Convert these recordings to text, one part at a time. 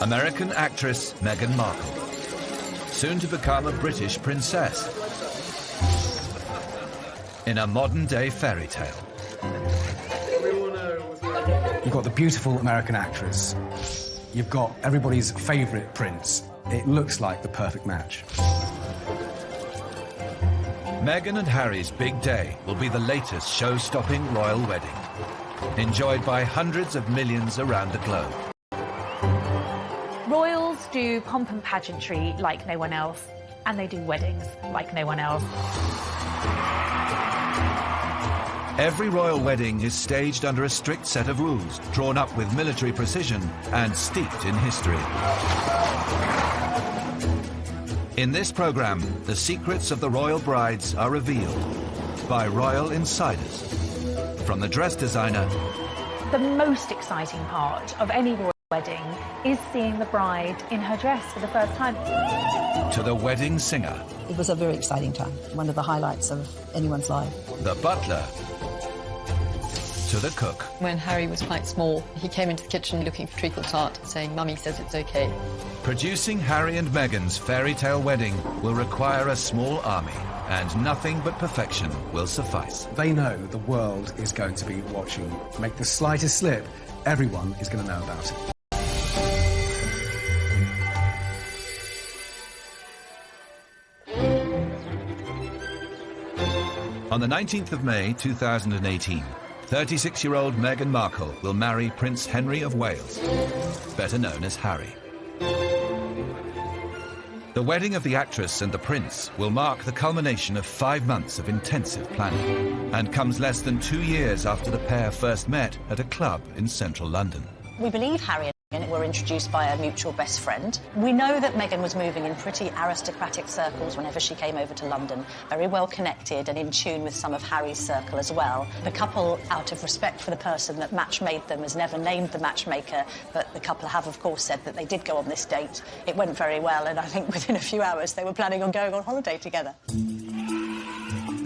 American actress Meghan Markle, soon to become a British princess, in a modern-day fairy tale. You've got the beautiful American actress. You've got everybody's favourite prince. It looks like the perfect match. Meghan and Harry's big day will be the latest show-stopping royal wedding, enjoyed by hundreds of millions around the globe. Royals do pomp and pageantry like no one else, and they do weddings like no one else. Every royal wedding is staged under a strict set of rules, drawn up with military precision and steeped in history. In this programme, the secrets of the royal brides are revealed by royal insiders. From the dress designer... The most exciting part of any royal wedding is seeing the bride in her dress for the first time. To the wedding singer. It was a very exciting time, one of the highlights of anyone's life. The butler. To the cook. When Harry was quite small, he came into the kitchen looking for treacle tart, saying, "Mummy says it's okay." Producing Harry and Meghan's fairy tale wedding will require a small army, and nothing but perfection will suffice. They know the world is going to be watching. Make the slightest slip, everyone is going to know about it. On the 19th of May 2018, 36-year-old Meghan Markle will marry Prince Henry of Wales, better known as Harry. The wedding of the actress and the prince will mark the culmination of 5 months of intensive planning, and comes less than 2 years after the pair first met at a club in central London. We believe Harry and Meghan were introduced by a mutual best friend. We know that Meghan was moving in pretty aristocratic circles whenever she came over to London, very well connected and in tune with some of Harry's circle as well. The couple, out of respect for the person that match-made them, has never named the matchmaker, but the couple have, of course, said that they did go on this date. It went very well, and I think within a few hours they were planning on going on holiday together.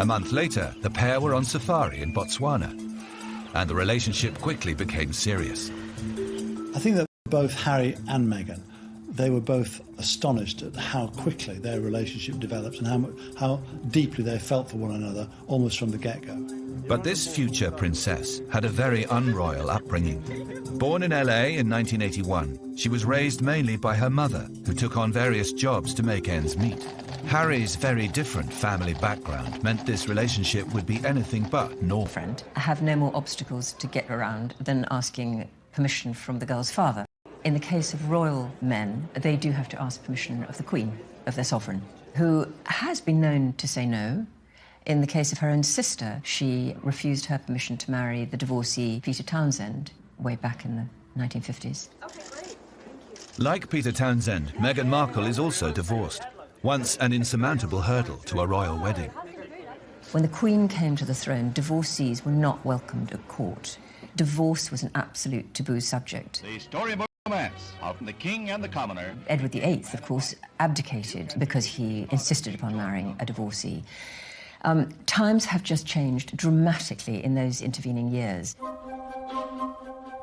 A month later, the pair were on safari in Botswana, and the relationship quickly became serious. I think that both Harry and Meghan, they were both astonished at how quickly their relationship developed and how deeply they felt for one another almost from the get-go. But this future princess had a very unroyal upbringing. Born in LA in 1981, she was raised mainly by her mother, who took on various jobs to make ends meet. Harry's very different family background meant this relationship would be anything but normal. I have no more obstacles to get around than asking permission from the girl's father. In the case of royal men, they do have to ask permission of the Queen, of their sovereign, who has been known to say no. In the case of her own sister, she refused her permission to marry the divorcee Peter Townsend way back in the 1950s. Okay, great. Thank you. Like Peter Townsend, Meghan Markle is also divorced, once an insurmountable hurdle to a royal wedding. When the Queen came to the throne, divorcees were not welcomed at court. Divorce was an absolute taboo subject. The storybook romance of the king and the commoner. Edward VIII, of course, abdicated because he insisted upon marrying a divorcee. Times have just changed dramatically in those intervening years.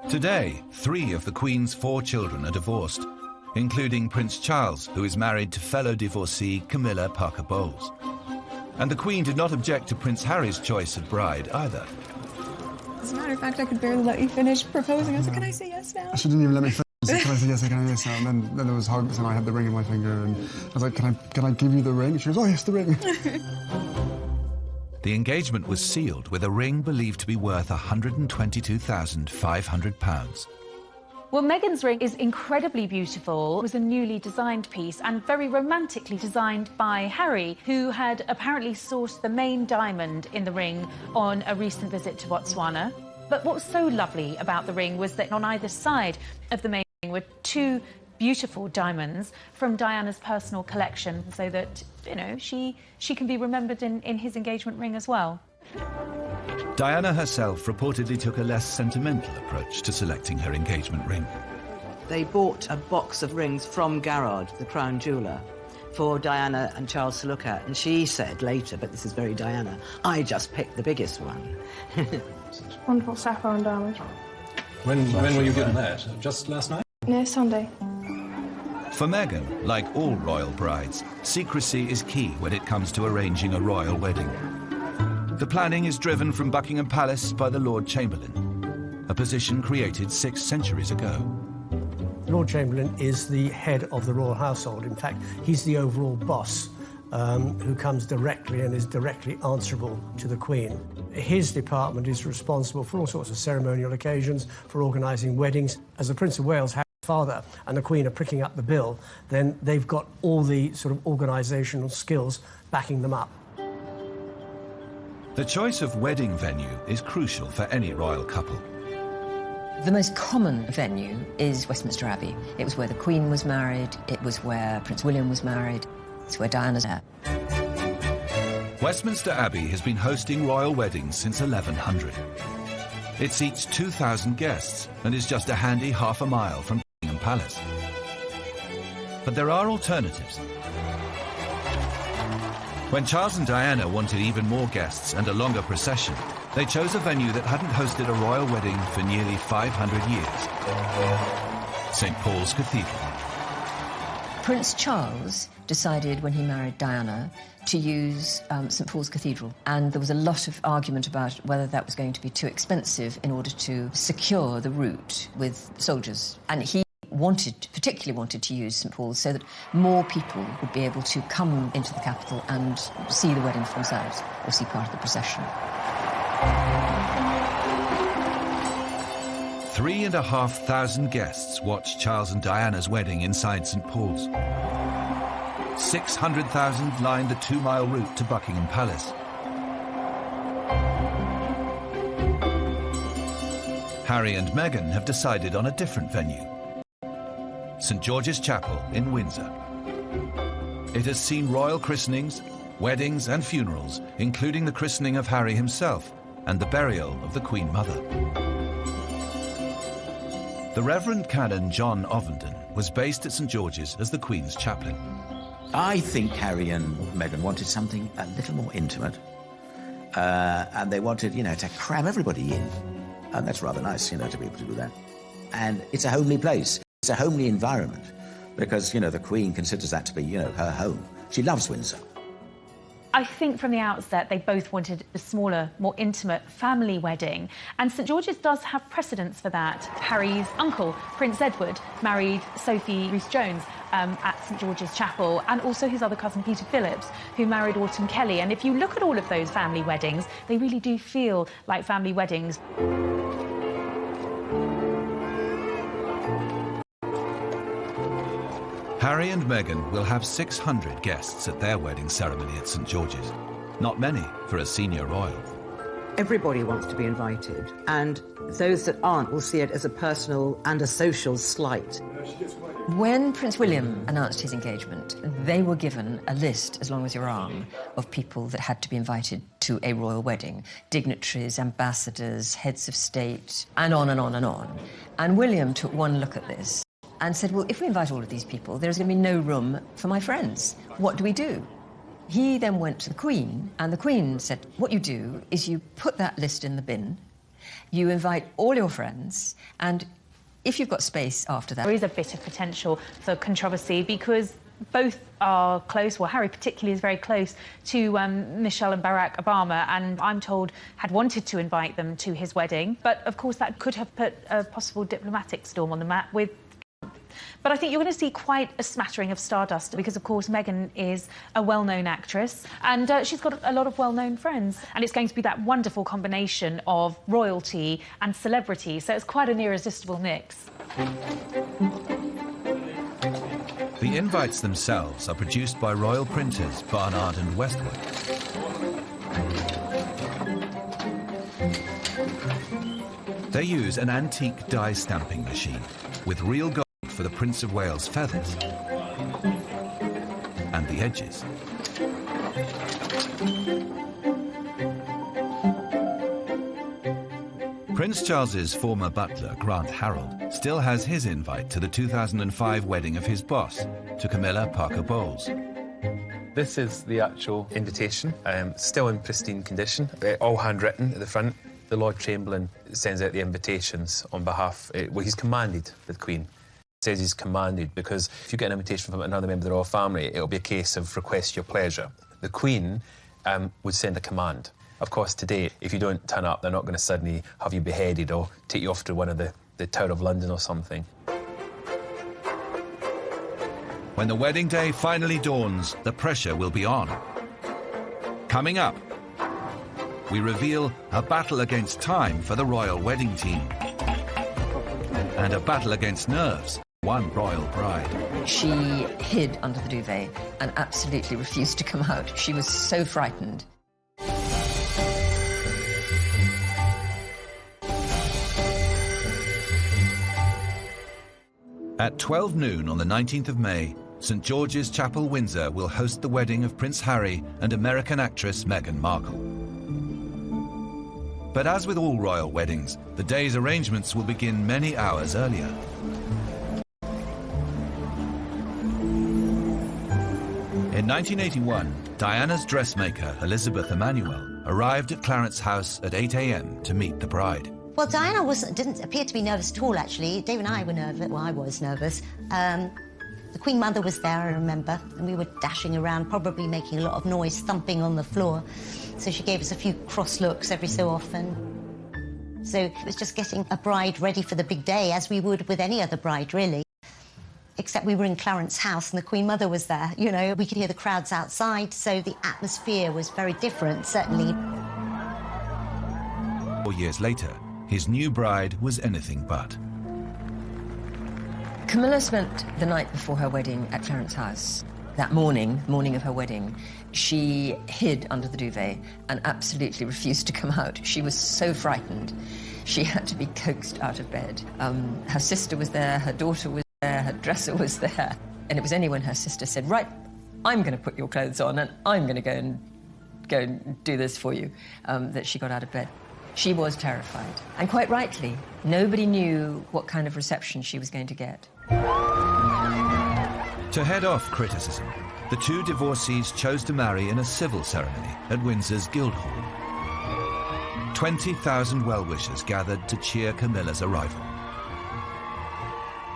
Today, 3 of the Queen's 4 children are divorced, including Prince Charles, who is married to fellow divorcee Camilla Parker Bowles. And the Queen did not object to Prince Harry's choice of bride either. As a matter of fact, I could barely let you finish proposing. I was like, can I say yes now? She didn't even let me finish. Can I say yes, can I say yes now? And then there was hugs and I had the ring in my finger and I was like, can I give you the ring? She goes, oh yes, the ring. The engagement was sealed with a ring believed to be worth £122,500. Well, Meghan's ring is incredibly beautiful. It was a newly designed piece and very romantically designed by Harry, who had apparently sourced the main diamond in the ring on a recent visit to Botswana. But what was so lovely about the ring was that on either side of the main ring were 2 beautiful diamonds from Diana's personal collection, so that, you know, she can be remembered in his engagement ring as well. Diana herself reportedly took a less sentimental approach to selecting her engagement ring. They bought a box of rings from Garrard, the crown jeweller, for Diana and Charles to look at, and she said later, but this is very Diana, I just picked the biggest one. Wonderful sapphire and diamond. When were you given that? Just last night? Yeah, Sunday. For Meghan, like all royal brides, secrecy is key when it comes to arranging a royal wedding. The planning is driven from Buckingham Palace by the Lord Chamberlain, a position created 6 centuries ago. Lord Chamberlain is the head of the royal household. In fact, he's the overall boss who comes directly and is directly answerable to the Queen. His department is responsible for all sorts of ceremonial occasions, for organising weddings. As the Prince of Wales, Harry's father, and the Queen are pricking up the bill, then they've got all the sort of organisational skills backing them up. The choice of wedding venue is crucial for any royal couple. The most common venue is Westminster Abbey. It was where the Queen was married, it was where Prince William was married, it's where Diana's at. Westminster Abbey has been hosting royal weddings since 1100. It seats 2,000 guests and is just a handy half a mile from Buckingham Palace. But there are alternatives. When Charles and Diana wanted even more guests and a longer procession, they chose a venue that hadn't hosted a royal wedding for nearly 500 years. St. Paul's Cathedral. Prince Charles decided when he married Diana to use St. Paul's Cathedral, and there was a lot of argument about whether that was going to be too expensive in order to secure the route with soldiers. And he particularly wanted to use St. Paul's so that more people would be able to come into the capital and see the wedding for themselves or see part of the procession. 3,500 guests watched Charles and Diana's wedding inside St. Paul's. 600,000 lined the 2-mile route to Buckingham Palace. Harry and Meghan have decided on a different venue. St. George's Chapel in Windsor. It has seen royal christenings, weddings and funerals, including the christening of Harry himself and the burial of the Queen Mother. The Reverend Canon John Ovenden was based at St. George's as the Queen's chaplain. I think Harry and Meghan wanted something a little more intimate. And they wanted, to cram everybody in. And that's rather nice, to be able to do that. And it's a homely place. It's a homely environment because, the Queen considers that to be, her home. She loves Windsor. I think from the outset they both wanted a smaller, more intimate family wedding, and St George's does have precedence for that. Harry's uncle, Prince Edward, married Sophie Rhys-Jones at St George's Chapel, and also his other cousin Peter Phillips, who married Autumn Kelly. And if you look at all of those family weddings, they really do feel like family weddings. Harry and Meghan will have 600 guests at their wedding ceremony at St George's. Not many for a senior royal. Everybody wants to be invited, and those that aren't will see it as a personal and a social slight. When Prince William announced his engagement, they were given a list, as long as your arm, of people that had to be invited to a royal wedding. Dignitaries, ambassadors, heads of state, and on and on and on. And William took one look at this and said, well, if we invite all of these people, there's going to be no room for my friends. What do we do? He then went to the Queen, and the Queen said, what you do is you put that list in the bin, you invite all your friends, and if you've got space after that... There is a bit of potential for controversy because both are close, well, Harry particularly is very close to Michelle and Barack Obama, and I'm told had wanted to invite them to his wedding. But, of course, that could have put a possible diplomatic storm on the map with... But I think you're going to see quite a smattering of stardust because, of course, Meghan is a well-known actress and she's got a lot of well-known friends. And it's going to be that wonderful combination of royalty and celebrity, so it's quite an irresistible mix. The invites themselves are produced by royal printers Barnard and Westwood. They use an antique die stamping machine with real gold for the Prince of Wales' feathers and the edges. Prince Charles's former butler, Grant Harold, still has his invite to the 2005 wedding of his boss, to Camilla Parker Bowles. This is the actual invitation, still in pristine condition, all handwritten at the front. The Lord Chamberlain sends out the invitations on behalf, well, he's commanded the Queen says he's commanded, because if you get an invitation from another member of the royal family, it'll be a case of request your pleasure. The Queen would send a command. Of course, today, if you don't turn up, they're not going to suddenly have you beheaded or take you off to one of the Tower of London or something. When the wedding day finally dawns, the pressure will be on. Coming up, we reveal a battle against time for the royal wedding team. And a battle against nerves, one royal bride. She hid under the duvet and absolutely refused to come out. She was so frightened. At 12 noon on the 19th of May, St George's Chapel, Windsor will host the wedding of Prince Harry and American actress Meghan Markle. But as with all royal weddings, the day's arrangements will begin many hours earlier. In 1981, Diana's dressmaker, Elizabeth Emanuel, arrived at Clarence House at 8 a.m. to meet the bride. Well, Diana didn't appear to be nervous at all, actually. Dave and I were nervous. Well, I was nervous. The Queen Mother was there, I remember, and we were dashing around, probably making a lot of noise, thumping on the floor. So she gave us a few cross looks every so often. So it was just getting a bride ready for the big day, as we would with any other bride, really. Except we were in Clarence House and the Queen Mother was there, you know. We could hear the crowds outside, so the atmosphere was very different, certainly. 4 years later, his new bride was anything but. Camilla spent the night before her wedding at Clarence House. That morning of her wedding, she hid under the duvet and absolutely refused to come out. She was so frightened. She had to be coaxed out of bed. Her sister was there, her daughter was there, her dresser was there. And it was only when her sister said, right, I'm going to put your clothes on and I'm going to go and do this for you, that she got out of bed. She was terrified, and quite rightly. Nobody knew what kind of reception she was going to get. To head off criticism, the two divorcees chose to marry in a civil ceremony at Windsor's Guildhall. 20,000 well-wishers gathered to cheer Camilla's arrival.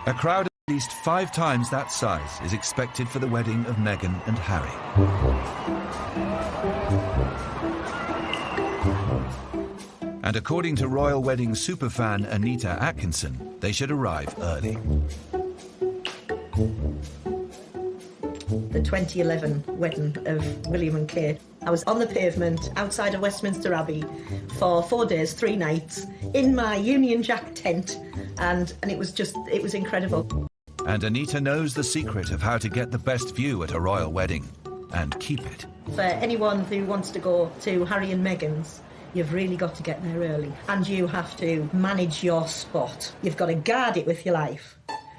A crowd at least 5 times that size is expected for the wedding of Meghan and Harry. And according to royal wedding superfan Anita Atkinson, they should arrive early. The 2011 wedding of William and Kate. I was on the pavement outside of Westminster Abbey for 4 days, 3 nights, in my Union Jack tent, and it was incredible. And Anita knows the secret of how to get the best view at a royal wedding, and keep it. For anyone who wants to go to Harry and Meghan's, you've really got to get there early, and you have to manage your spot. You've got to guard it with your life,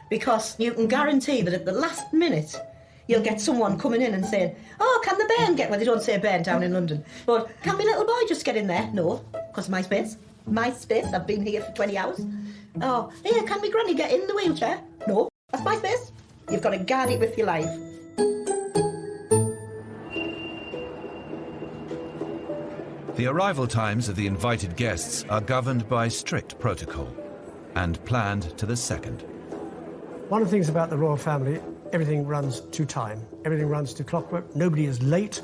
because you can guarantee that at the last minute you'll get someone coming in and saying, oh, can the bairn get... Well, they don't say bairn down in London, but can my little boy just get in there? No, because my space. My space, I've been here for 20 hours. Oh, here, can my granny get in the wheelchair? No, that's my space. You've got to guard it with your life. The arrival times of the invited guests are governed by strict protocol and planned to the second. One of the things about the royal family, everything runs to time. Everything runs to clockwork. Nobody is late.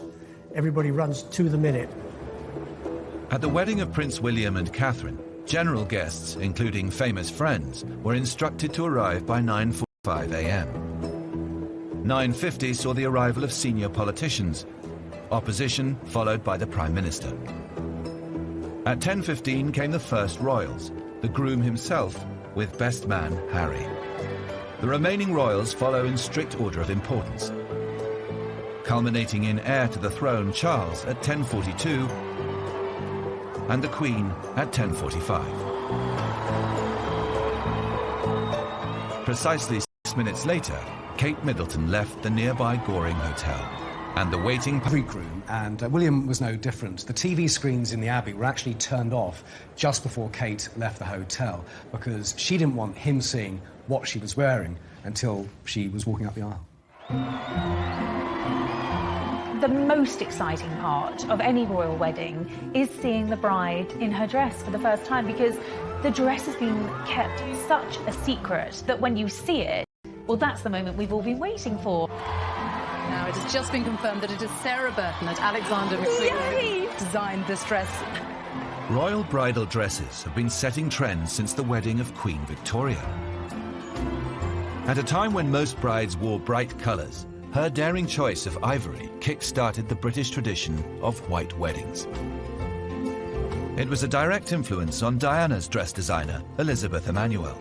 Everybody runs to the minute. At the wedding of Prince William and Catherine, general guests, including famous friends, were instructed to arrive by 9:45 a.m. 9:50 saw the arrival of senior politicians. Opposition followed by the Prime Minister. At 10:15 came the first royals, the groom himself with best man Harry. The remaining royals follow in strict order of importance, culminating in heir to the throne Charles at 10:42 and the Queen at 10:45. Precisely 6 minutes later, Kate Middleton left the nearby Goring Hotel, and the waiting groom, and William was no different. The TV screens in the Abbey were actually turned off just before Kate left the hotel, because she didn't want him seeing what she was wearing until she was walking up the aisle. The most exciting part of any royal wedding is seeing the bride in her dress for the first time, because the dress has been kept such a secret that when you see it, Well, that's the moment we've all been waiting for. Now, it has just been confirmed that it is Sarah Burton and Alexander McQueen who designed this dress. Royal bridal dresses have been setting trends since the wedding of Queen Victoria. At a time when most brides wore bright colours, her daring choice of ivory kick-started the British tradition of white weddings. It was a direct influence on Diana's dress designer, Elizabeth Emanuel.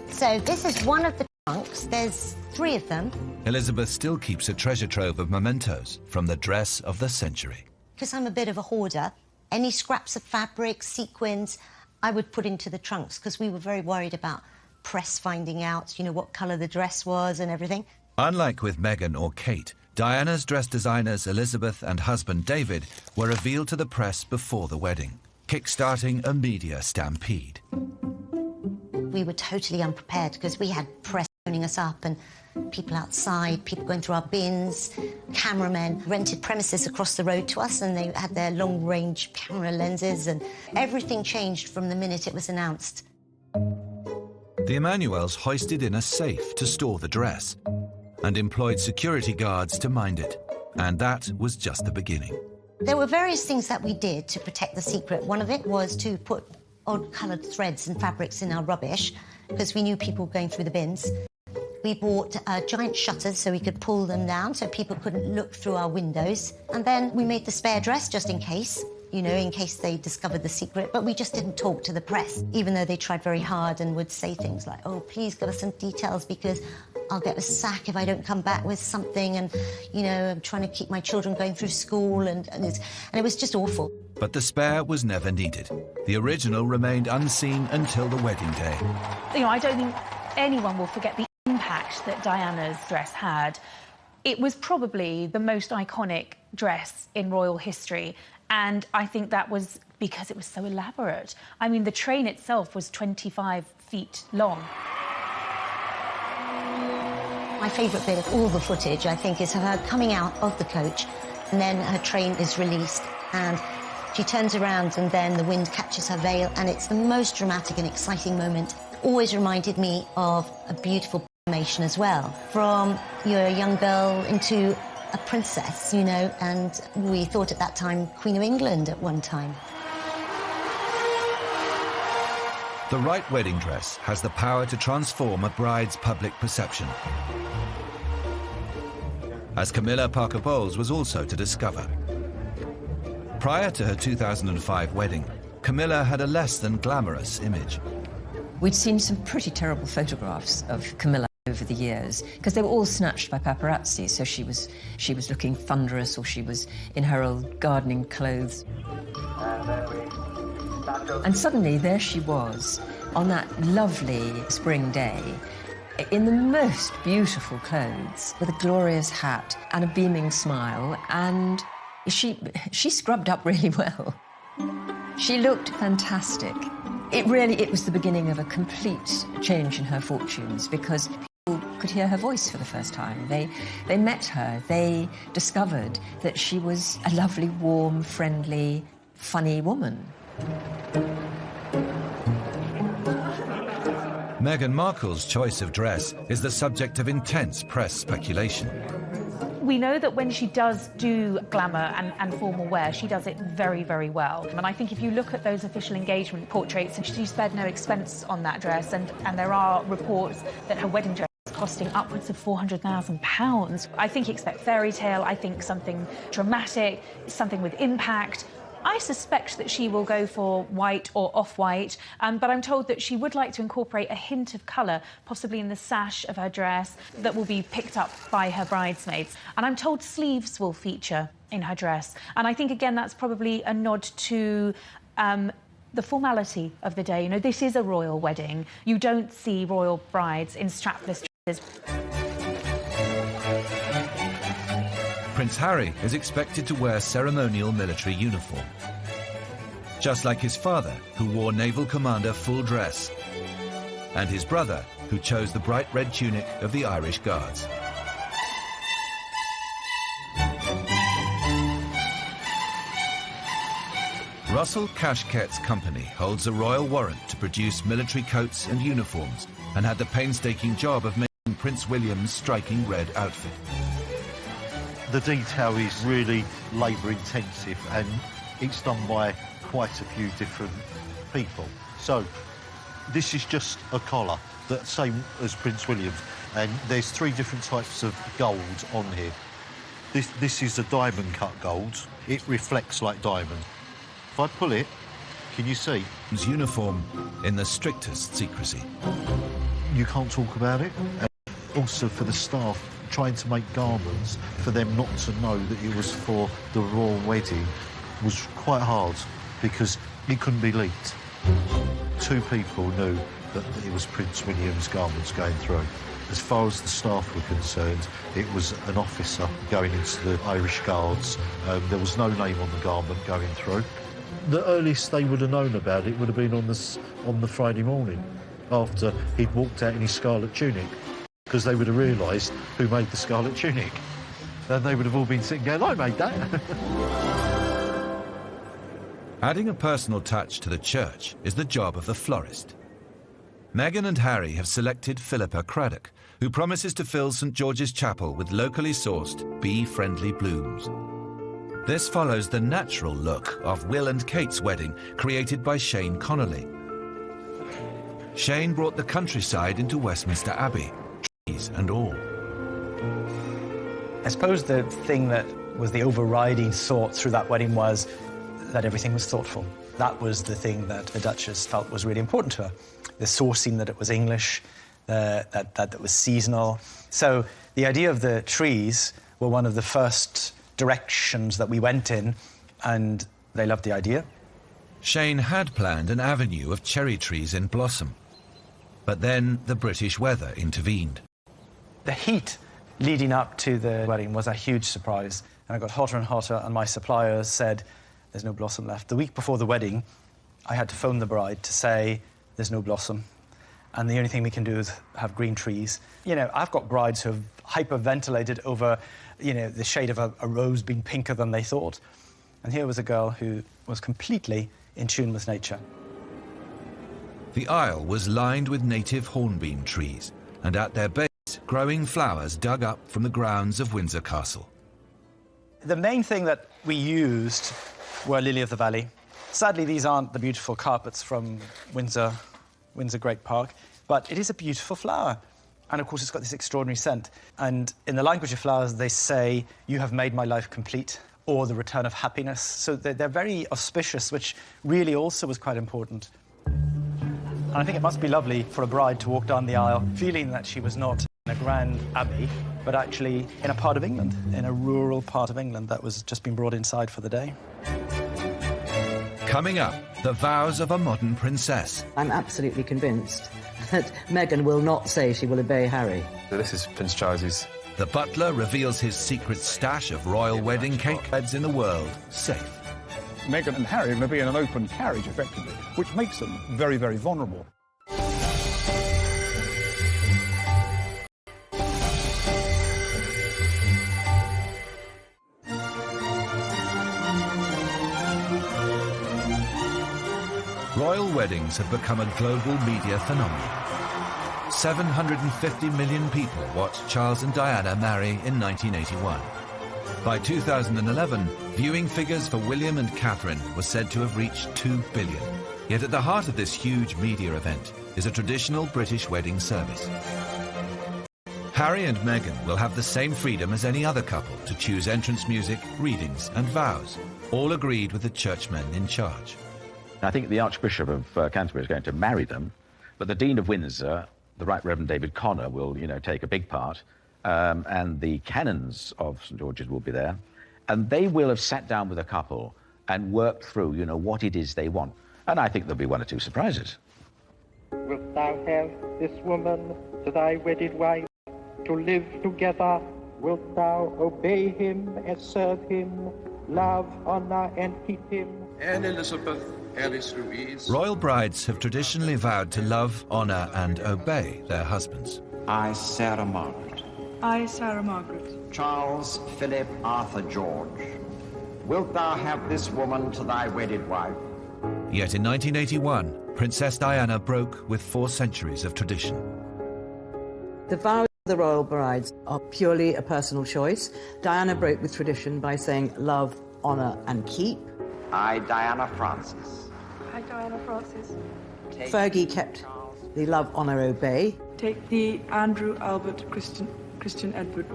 So this is one of the trunks. There's 3 of them. Elizabeth still keeps a treasure trove of mementos from the dress of the century. Because I'm a bit of a hoarder, any scraps of fabric, sequins, I would put into the trunks because we were very worried about press finding out, you know, what colour the dress was and everything. Unlike with Meghan or Kate, Diana's dress designers Elizabeth and husband David were revealed to the press before the wedding, kick-starting a media stampede. We were totally unprepared because we had press phoning us up and people outside, people going through our bins, cameramen rented premises across the road to us and they had their long-range camera lenses and everything changed from the minute it was announced. The Emanuels hoisted in a safe to store the dress and employed security guards to mind it. And that was just the beginning. There were various things that we did to protect the secret. One of it was to put odd-coloured threads and fabrics in our rubbish because we knew people were going through the bins. We bought giant shutters so we could pull them down so people couldn't look through our windows. And then we made the spare dress just in case, you know, in case they discovered the secret. But we just didn't talk to the press, even though they tried very hard and would say things like, oh, please give us some details because I'll get a sack if I don't come back with something. And, you know, I'm trying to keep my children going through school. And it was just awful. But the spare was never needed. The original remained unseen until the wedding day. You know, I don't think anyone will forget the impact that Diana's dress had. It was probably the most iconic dress in royal history, and I think that was because it was so elaborate. I mean, the train itself was 25 feet long. My favourite bit of all the footage, I think, is her coming out of the coach, and then her train is released, and she turns around, and then the wind catches her veil, and it's the most dramatic and exciting moment. Always reminded me of a beautiful transformation as well, from you're a young girl into a princess, you know, and we thought at that time Queen of England at one time. The right wedding dress has the power to transform a bride's public perception, as Camilla Parker Bowles was also to discover. Prior to her 2005 wedding, Camilla had a less than glamorous image. We'd seen some pretty terrible photographs of Camilla over the years because they were all snatched by paparazzi, so she was looking thunderous or she was in her old gardening clothes. And suddenly there she was on that lovely spring day in the most beautiful clothes with a glorious hat and a beaming smile, and she scrubbed up really well. She looked fantastic. It was the beginning of a complete change in her fortunes because people could hear her voice for the first time. They met her, they discovered that she was a lovely, warm, friendly, funny woman. Meghan Markle's choice of dress is the subject of intense press speculation. We know that when she does do glamour and formal wear, she does it very, very well. And I think if you look at those official engagement portraits, she spared no expense on that dress, and there are reports that her wedding dress is costing upwards of £400,000. I think you expect fairy tale, I think something dramatic, something with impact. I suspect that she will go for white or off-white, but I'm told that she would like to incorporate a hint of colour, possibly in the sash of her dress, that will be picked up by her bridesmaids. And I'm told sleeves will feature in her dress. And I think, again, that's probably a nod to the formality of the day. You know, this is a royal wedding. You don't see royal brides in strapless dresses. Prince Harry is expected to wear ceremonial military uniform, just like his father, who wore Naval Commander full dress, and his brother, who chose the bright red tunic of the Irish Guards. Russell Cashket's company holds a royal warrant to produce military coats and uniforms and had the painstaking job of making in Prince William's striking red outfit. The detail is really labour-intensive, and it's done by quite a few different people. So, this is just a collar, the same as Prince William's, and there's 3 different types of gold on here. This is a diamond-cut gold. It reflects like diamond. If I pull it, can you see? His uniform in the strictest secrecy. You can't talk about it. And also for the staff, trying to make garments for them not to know that it was for the royal wedding was quite hard because it couldn't be leaked. 2 people knew that it was Prince William's garments going through. As far as the staff were concerned, it was an officer going into the Irish Guards. There was no name on the garment going through. The earliest they would have known about it would have been on the Friday morning, after he'd walked out in his scarlet tunic, because they would have realised who made the scarlet tunic. And they would have all been sitting going, I made that. Adding a personal touch to the church is the job of the florist. Meghan and Harry have selected Philippa Craddock, who promises to fill St George's Chapel with locally sourced, bee-friendly blooms. This follows the natural look of Will and Kate's wedding, created by Shane Connolly. Shane brought the countryside into Westminster Abbey, trees and all. I suppose the thing that was the overriding thought through that wedding was that everything was thoughtful. That was the thing that the Duchess felt was really important to her. The sourcing, that it was English, that it was seasonal. So the idea of the trees were one of the first directions that we went in, and they loved the idea. Shane had planned an avenue of cherry trees in blossom, but then the British weather intervened. The heat leading up to the wedding was a huge surprise, and it got hotter and hotter, and my suppliers said, there's no blossom left. The week before the wedding, I had to phone the bride to say, there's no blossom, and the only thing we can do is have green trees. You know, I've got brides who have hyperventilated over, you know, the shade of a rose being pinker than they thought. And here was a girl who was completely in tune with nature. The aisle was lined with native hornbeam trees, and at their base, growing flowers dug up from the grounds of Windsor Castle. The main thing that we used were lily of the valley. Sadly, these aren't the beautiful carpets from Windsor Great Park, but it is a beautiful flower. And of course, it's got this extraordinary scent. And in the language of flowers, they say, you have made my life complete, or the return of happiness. So they're very auspicious, which really also was quite important. And I think it must be lovely for a bride to walk down the aisle feeling that she was not in a grand abbey, but actually in a part of England, in a rural part of England that was just being brought inside for the day. Coming up, the vows of a modern princess. I'm absolutely convinced that Meghan will not say she will obey Harry. This is Prince Charles's. The butler reveals his secret stash of royal wedding cake. Beds in the world safe. Meghan and Harry will be in an open carriage, effectively, which makes them very, very vulnerable. Royal weddings have become a global media phenomenon. 750 million people watched Charles and Diana marry in 1981. By 2011, viewing figures for William and Catherine were said to have reached 2 billion. Yet at the heart of this huge media event is a traditional British wedding service. Harry and Meghan will have the same freedom as any other couple to choose entrance music, readings and vows, all agreed with the churchmen in charge. I think the Archbishop of Canterbury is going to marry them, but the Dean of Windsor, the Right Reverend David Connor, will, take a big part, and the canons of St George's will be there, and they will have sat down with a couple and worked through, what it is they want. And I think there'll be 1 or 2 surprises. Wilt thou have this woman to thy wedded wife, to live together? Wilt thou obey him and serve him, love, honor, and keep him? And Elizabeth Alice Louise. Royal brides have traditionally vowed to love, honor, and obey their husbands. I, Sarah Margaret. I, Sarah Margaret. Charles Philip Arthur George. Wilt thou have this woman to thy wedded wife? Yet in 1981, Princess Diana broke with 4 centuries of tradition. The vows The royal brides are purely a personal choice. Diana broke with tradition by saying love, honour and keep. I, Diana Frances. I, Diana Frances. Fergie kept the love, honour, obey. Take the Andrew Albert Christian Edward.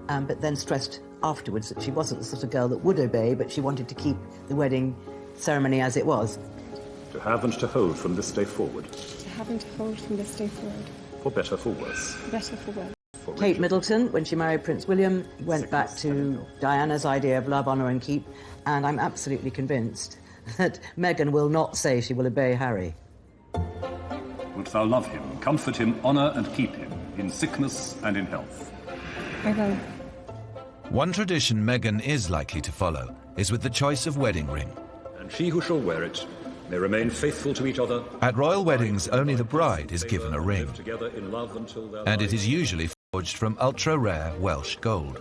But then stressed afterwards that she wasn't the sort of girl that would obey, but she wanted to keep the wedding ceremony as it was. To have and to hold from this day forward. To have and to hold from this day forward. For better, for worse. For better, for worse. Kate Middleton, when she married Prince William, went back to Diana's idea of love, honour and keep, and I'm absolutely convinced that Meghan will not say she will obey Harry. Wilt thou love him, comfort him, honour and keep him, in sickness and in health? I will. One tradition Meghan is likely to follow is with the choice of wedding ring. And she who shall wear it may remain faithful to each other. At royal weddings, only the bride is given a ring, Together in love until their and it is usually forged from ultra-rare Welsh gold.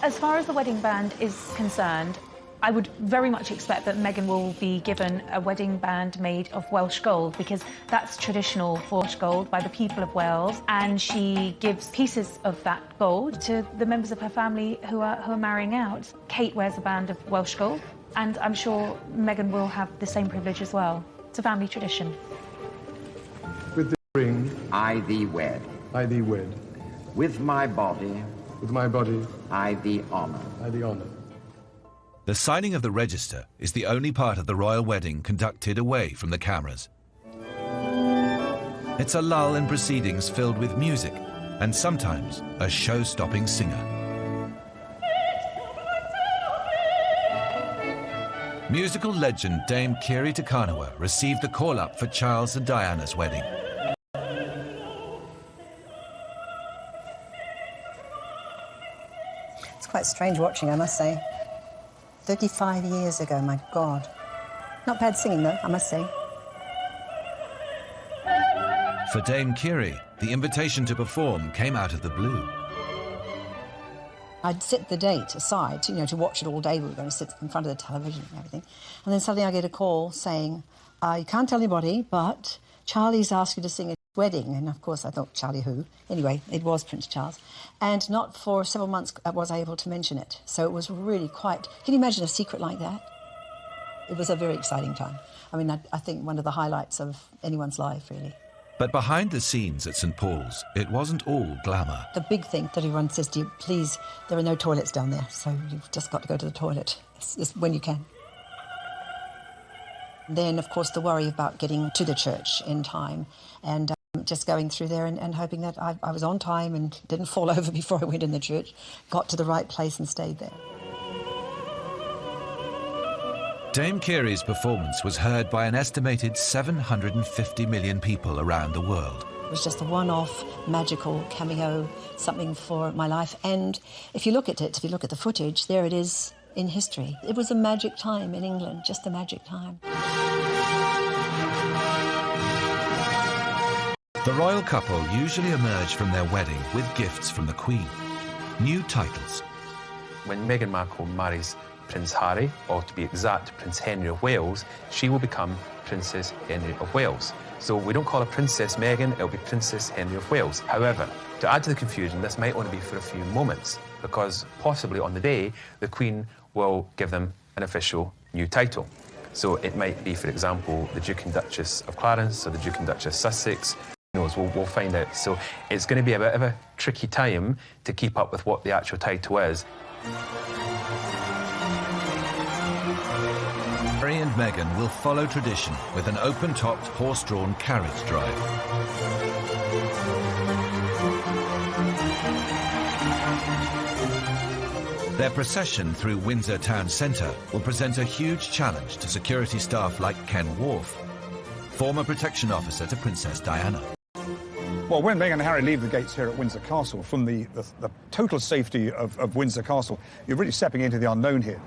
As far as the wedding band is concerned, I would very much expect that Meghan will be given a wedding band made of Welsh gold, because that's traditional Welsh gold by the people of Wales, and she gives pieces of that gold to the members of her family who are marrying out. Kate wears a band of Welsh gold, and I'm sure Meghan will have the same privilege as well. It's a family tradition. With the ring, I thee wed. I thee wed. With my body, With my body, I thee honour. I thee honour. The signing of the register is the only part of the royal wedding conducted away from the cameras. It's a lull in proceedings filled with music and sometimes a show-stopping singer. Musical legend Dame Kiri Takanawa received the call-up for Charles and Diana's wedding. It's quite strange watching, I must say. 35 years ago, my God. Not bad singing, though, I must say. For Dame Kiri, the invitation to perform came out of the blue. I'd set the date aside, to watch it all day. We were going to sit in front of the television and everything. And then suddenly I get a call saying, you can't tell anybody, but Charlie's asked you to sing at his wedding. And, of course, I thought, Charlie who? Anyway, it was Prince Charles. And not for several months was I able to mention it. So it was really quite... Can you imagine a secret like that? It was a very exciting time. I mean, I think one of the highlights of anyone's life, really. But behind the scenes at St. Paul's, it wasn't all glamour. The big thing that everyone says to you, please, there are no toilets down there, so you've just got to go to the toilet it's when you can. Then, of course, the worry about getting to the church in time and just going through there and hoping that I was on time and didn't fall over before I went in the church, got to the right place and stayed there. Dame Kiri's performance was heard by an estimated 750 million people around the world. It was just a one-off, magical cameo, something for my life. And if you look at it, if you look at the footage, there it is in history. It was a magic time in England, just a magic time. The royal couple usually emerge from their wedding with gifts from the Queen. New titles. When Meghan Markle marries Prince Harry, or to be exact, Prince Henry of Wales, she will become Princess Henry of Wales. So we don't call her Princess Meghan, it'll be Princess Henry of Wales. However, to add to the confusion, this might only be for a few moments, because possibly on the day, the Queen will give them an official new title. So it might be, for example, the Duke and Duchess of Clarence or the Duke and Duchess of Sussex. Who knows, we'll find out. So it's going to be a bit of a tricky time to keep up with what the actual title is. Harry and Meghan will follow tradition with an open-topped, horse-drawn carriage drive. Their procession through Windsor town centre will present a huge challenge to security staff like Ken Wharf, former protection officer to Princess Diana. Well, when Meghan and Harry leave the gates here at Windsor Castle, from the total safety of Windsor Castle, you're really stepping into the unknown here.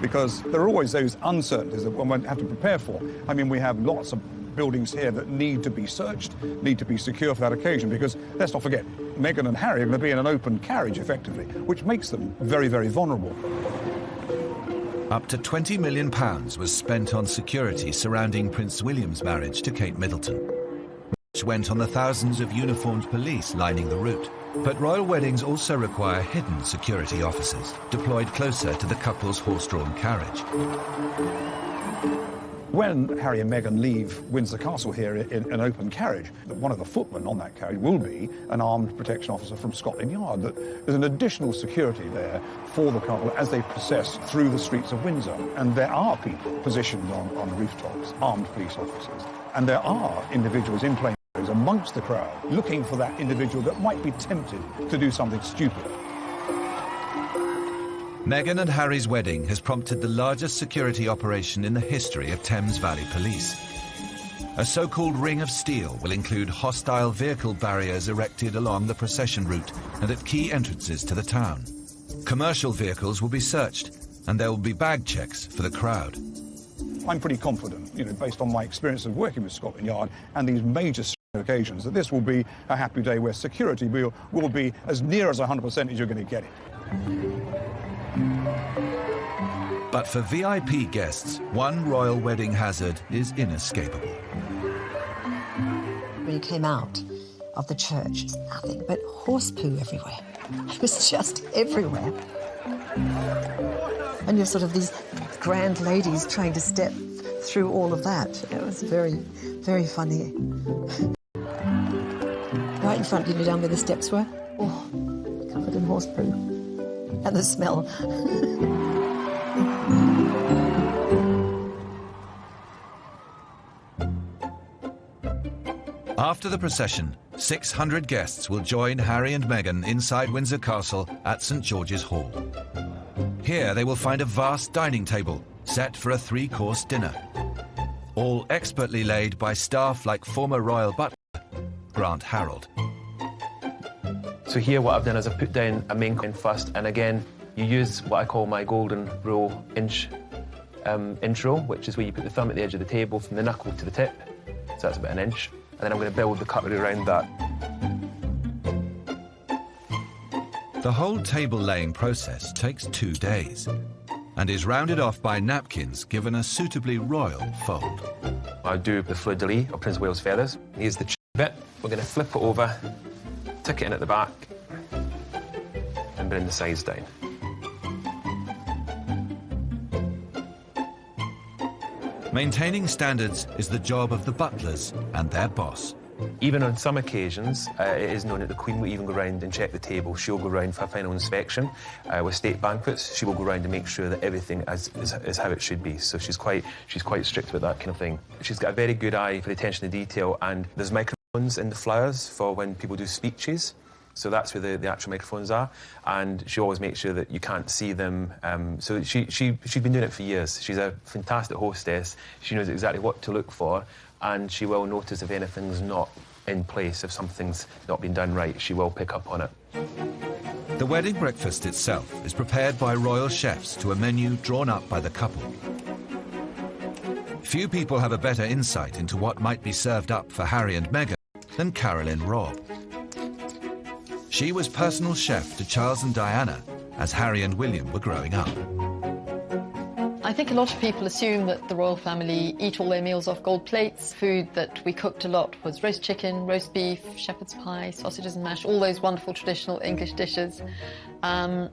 Because there are always those uncertainties that one won't have to prepare for. I mean, we have lots of buildings here that need to be searched, need to be secure for that occasion, because let's not forget, Meghan and Harry are going to be in an open carriage, effectively, which makes them very, very vulnerable. Up to £20 million was spent on security surrounding Prince William's marriage to Kate Middleton. went on the thousands of uniformed police lining the route. But royal weddings also require hidden security officers, deployed closer to the couple's horse-drawn carriage. When Harry and Meghan leave Windsor Castle here in an open carriage, one of the footmen on that carriage will be an armed protection officer from Scotland Yard. There's an additional security there for the couple as they process through the streets of Windsor. And there are people positioned on rooftops, armed police officers. And there are individuals in plain clothes amongst the crowd looking for that individual that might be tempted to do something stupid. Meghan and Harry's wedding has prompted the largest security operation in the history of Thames Valley Police. A so-called ring of steel will include hostile vehicle barriers erected along the procession route and at key entrances to the town. Commercial vehicles will be searched, and there will be bag checks for the crowd. I'm pretty confident, based on my experience of working with Scotland Yard and these major occasions, that this will be a happy day where security will be as near as 100% as you're going to get it. But for VIP guests, one royal wedding hazard is inescapable. When you came out of the church, it's nothing but horse poo everywhere. It was just everywhere. And you're sort of these grand ladies trying to step through all of that. It was very, very funny. Right in front, down where the steps were. Oh, covered in horse poo. And the smell. After the procession, 600 guests will join Harry and Meghan inside Windsor Castle at St George's Hall. Here they will find a vast dining table set for a 3-course dinner, all expertly laid by staff like former royal butler Grant Harold. So here what I've done is I've put down a main coin first, and again you use what I call my golden rule inch roll, which is where you put the thumb at the edge of the table from the knuckle to the tip, so that's about an inch, and then I'm going to build the cutlery around that. The whole table laying process takes 2 days and is rounded off by napkins given a suitably royal fold. I do the fleur-de-lis of Prince of Wales feathers. Here's the bit. We're going to flip it over, tuck it in at the back, and bring the sides down. Maintaining standards is the job of the butlers and their boss. Even on some occasions, it is known that the Queen will even go round and check the table. She'll go round for a final inspection. With state banquets, she will go round and make sure that everything is how it should be. So she's quite strict with that kind of thing. She's got a very good eye for the attention to detail, and there's microphones in the flowers for when people do speeches. So that's where the actual microphones are, and she always makes sure that you can't see them. So she's been doing it for years. She's a fantastic hostess. She knows exactly what to look for, and she will notice if anything's not in place, if something's not been done right, she will pick up on it. The wedding breakfast itself is prepared by royal chefs to a menu drawn up by the couple. Few people have a better insight into what might be served up for Harry and Meghan than Carolyn Robb. She was personal chef to Charles and Diana as Harry and William were growing up. I think a lot of people assume that the royal family eat all their meals off gold plates. Food that we cooked a lot was roast chicken, roast beef, shepherd's pie, sausages and mash, all those wonderful traditional English dishes. Can't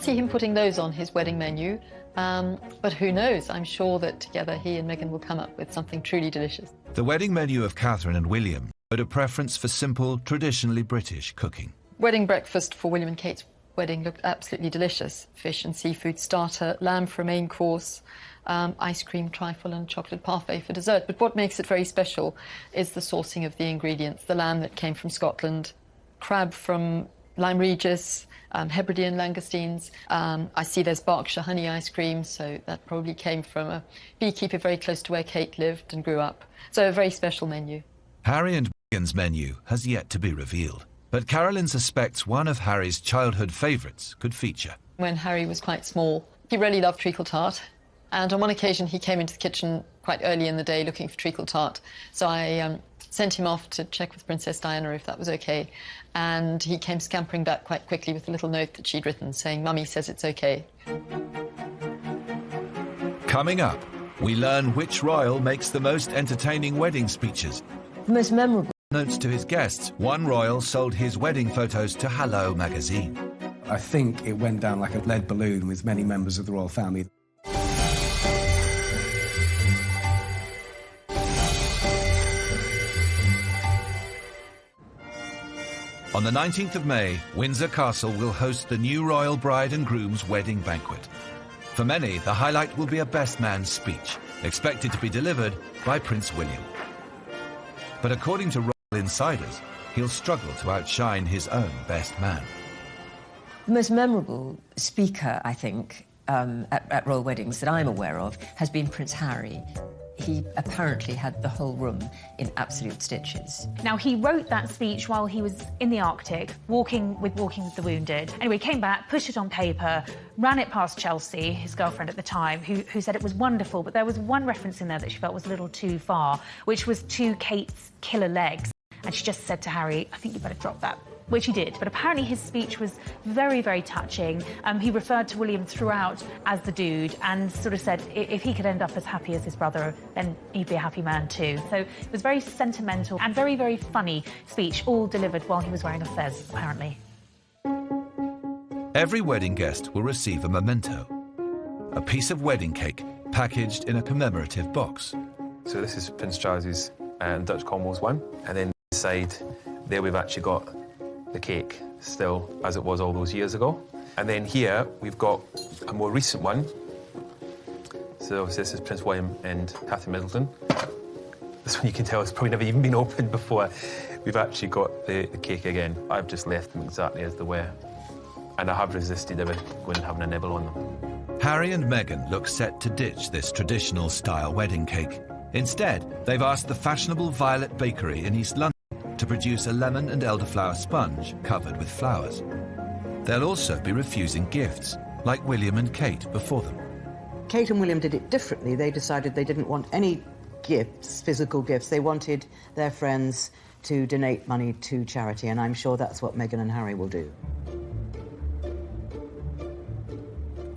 see him putting those on his wedding menu, but who knows? I'm sure that together he and Meghan will come up with something truly delicious. The wedding menu of Catherine and William showed a preference for simple, traditionally British cooking. Wedding breakfast for William and Kate's wedding looked absolutely delicious. Fish and seafood starter, lamb for a main course, ice cream, trifle and chocolate parfait for dessert. But what makes it very special is the sourcing of the ingredients. The lamb that came from Scotland, crab from Lyme Regis, Hebridean langoustines. I see there's Berkshire honey ice cream, so that probably came from a beekeeper very close to where Kate lived and grew up. So a very special menu. Harry and Meghan's menu has yet to be revealed, but Carolyn suspects one of Harry's childhood favourites could feature. When Harry was quite small, he really loved treacle tart, and on one occasion he came into the kitchen quite early in the day looking for treacle tart. So I sent him off to check with Princess Diana if that was okay, and he came scampering back quite quickly with a little note that she'd written saying, "Mummy says it's okay." Coming up, we learn which royal makes the most entertaining wedding speeches. The most memorable Notes to his guests, one royal sold his wedding photos to Hello magazine. I think it went down like a lead balloon with many members of the royal family. On the 19th of May, Windsor Castle will host the new royal bride and groom's wedding banquet. For many, the highlight will be a best man speech, expected to be delivered by Prince William. But according to royal insiders, he'll struggle to outshine his own best man. The most memorable speaker, I think, at royal weddings that I'm aware of has been Prince Harry. He apparently had the whole room in absolute stitches. Now, he wrote that speech while he was in the Arctic, walking with the Wounded. Anyway, came back, pushed it on paper, ran it past Chelsea, his girlfriend at the time, who said it was wonderful, but there was one reference in there that she felt was a little too far, which was to Kate's killer legs. And she just said to Harry, I think you better drop that, which he did. But apparently his speech was very, very touching. He referred to William throughout as the dude and sort of said if he could end up as happy as his brother, then he'd be a happy man too. So it was very sentimental and very, very funny speech, all delivered while he was wearing a fez, apparently. Every wedding guest will receive a memento, a piece of wedding cake packaged in a commemorative box. So this is Prince Charles's Dutch Commons one, and then inside there we've actually got the cake still as it was all those years ago. And then here we've got a more recent one. So this is Prince William and Catherine Middleton. This one you can tell has probably never even been opened before. We've actually got the cake again. I've just left them exactly as they were. And I have resisted ever going and having a nibble on them. Harry and Meghan look set to ditch this traditional style wedding cake. Instead, they've asked the fashionable Violet Bakery in East London to produce a lemon and elderflower sponge covered with flowers. They'll also be refusing gifts, like William and Kate before them. Kate and William did it differently. They decided they didn't want any gifts, physical gifts. They wanted their friends to donate money to charity, and I'm sure that's what Meghan and Harry will do.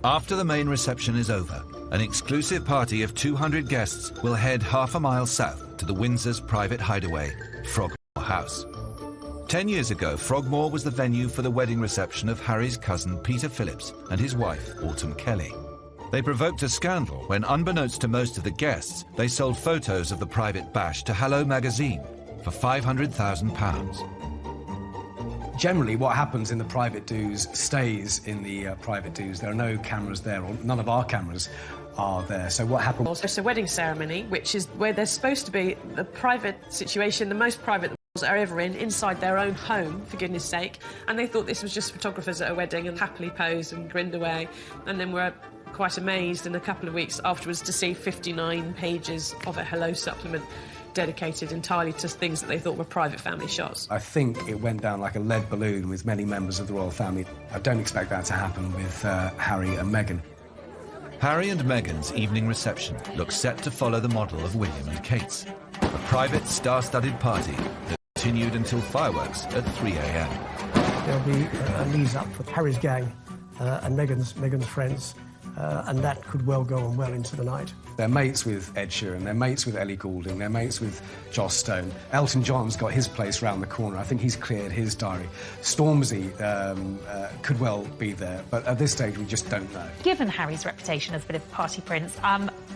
After the main reception is over, an exclusive party of 200 guests will head half a mile south to the Windsor's private hideaway, Frogmore House. 10 years ago, Frogmore was the venue for the wedding reception of Harry's cousin Peter Phillips and his wife, Autumn Kelly. They provoked a scandal when, unbeknownst to most of the guests, they sold photos of the private bash to Hello magazine for £500,000. Generally, what happens in the private do's stays in the private do's. There are no cameras there, or none of our cameras are there. So what happened? It's a wedding ceremony, which is where there's supposed to be a private situation, the most private the are ever in, inside their own home, for goodness sake. And they thought this was just photographers at a wedding and happily posed and grinned away. And then were quite amazed in a couple of weeks afterwards to see 59 pages of a Hello supplement dedicated entirely to things that they thought were private family shots. I think it went down like a lead balloon with many members of the royal family. I don't expect that to happen with Harry and Meghan. Harry and Meghan's evening reception looks set to follow the model of William and Kate's, a private star-studded party that continued until fireworks at 3 a.m. There'll be a lead up for Harry's gang and Meghan's friends, and that could well go on well into the night. They're mates with Ed Sheeran, they're mates with Ellie Goulding, they're mates with Joss Stone. Elton John's got his place round the corner. I think he's cleared his diary. Stormzy could well be there, but at this stage we just don't know. Given Harry's reputation as a bit of a party prince,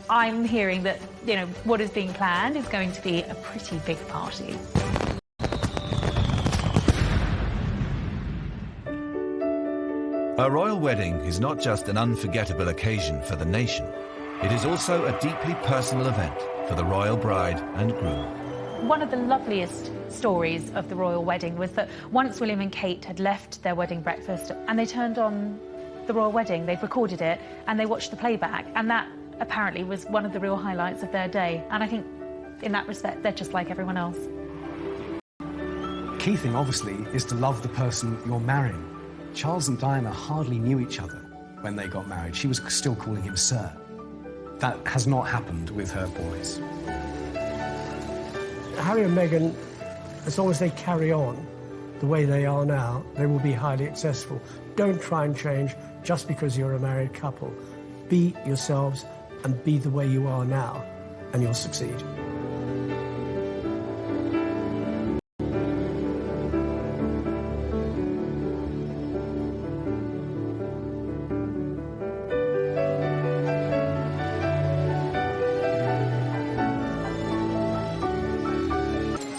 I'm hearing that, you know, what is being planned is going to be a pretty big party. A royal wedding is not just an unforgettable occasion for the nation. It is also a deeply personal event for the royal bride and groom. One of the loveliest stories of the royal wedding was that once William and Kate had left their wedding breakfast and they turned on the royal wedding, they'd recorded it and they watched the playback, and that apparently was one of the real highlights of their day. And I think in that respect, they're just like everyone else. Key thing, obviously, is to love the person you're marrying. Charles and Diana hardly knew each other when they got married. She was still calling him Sir. That has not happened with her boys. Harry and Meghan, as long as they carry on the way they are now, they will be highly successful. Don't try and change just because you're a married couple. Be yourselves and be the way you are now, and you'll succeed.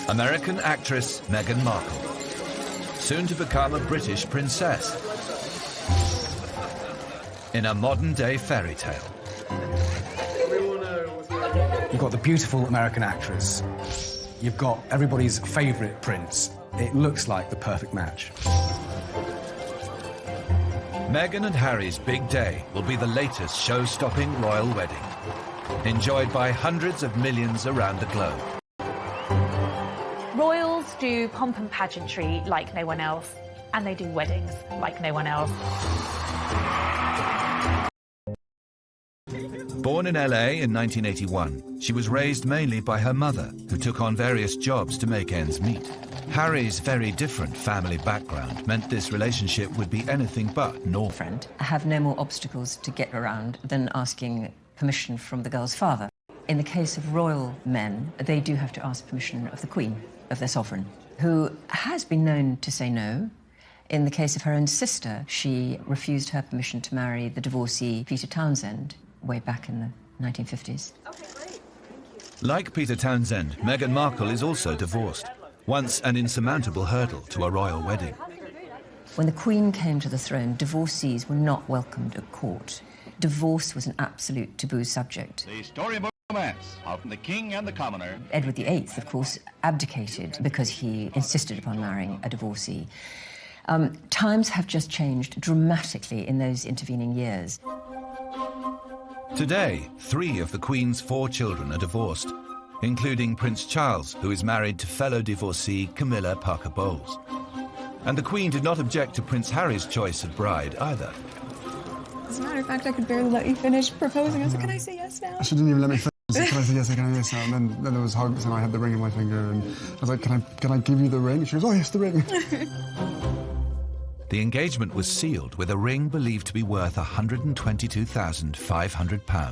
American actress Meghan Markle, soon to become a British princess, in a modern-day fairy tale. You've got the beautiful American actress. You've got everybody's favourite prince. It looks like the perfect match. Meghan and Harry's big day will be the latest show-stopping royal wedding, enjoyed by hundreds of millions around the globe. Royals do pomp and pageantry like no one else, and they do weddings like no one else. Born in LA in 1981, she was raised mainly by her mother, who took on various jobs to make ends meet. Harry's very different family background meant this relationship would be anything but normal. Friend have no more obstacles to get around than asking permission from the girl's father. In the case of royal men, they do have to ask permission of the Queen, of their sovereign, who has been known to say no. In the case of her own sister, she refused her permission to marry the divorcee Peter Townsend way back in the 1950s. Like Peter Townsend, Meghan Markle is also divorced, once an insurmountable hurdle to a royal wedding. When the Queen came to the throne, divorcees were not welcomed at court. Divorce was an absolute taboo subject. The storybook romance of the king and the commoner. Edward VIII, of course, abdicated because he insisted upon marrying a divorcee. Times have just changed dramatically in those intervening years. Today, 3 of the Queen's 4 children are divorced, including Prince Charles, who is married to fellow divorcee Camilla Parker Bowles. And the Queen did not object to Prince Harry's choice of bride either. As a matter of fact, I could barely let you finish proposing. I was like, can I say yes now? She didn't even let me finish. I said, can I say yes, can I yes now? And then there was hugs and I had the ring in my finger and I was like, can I give you the ring? She goes, oh yes, the ring. The engagement was sealed with a ring believed to be worth £122,500.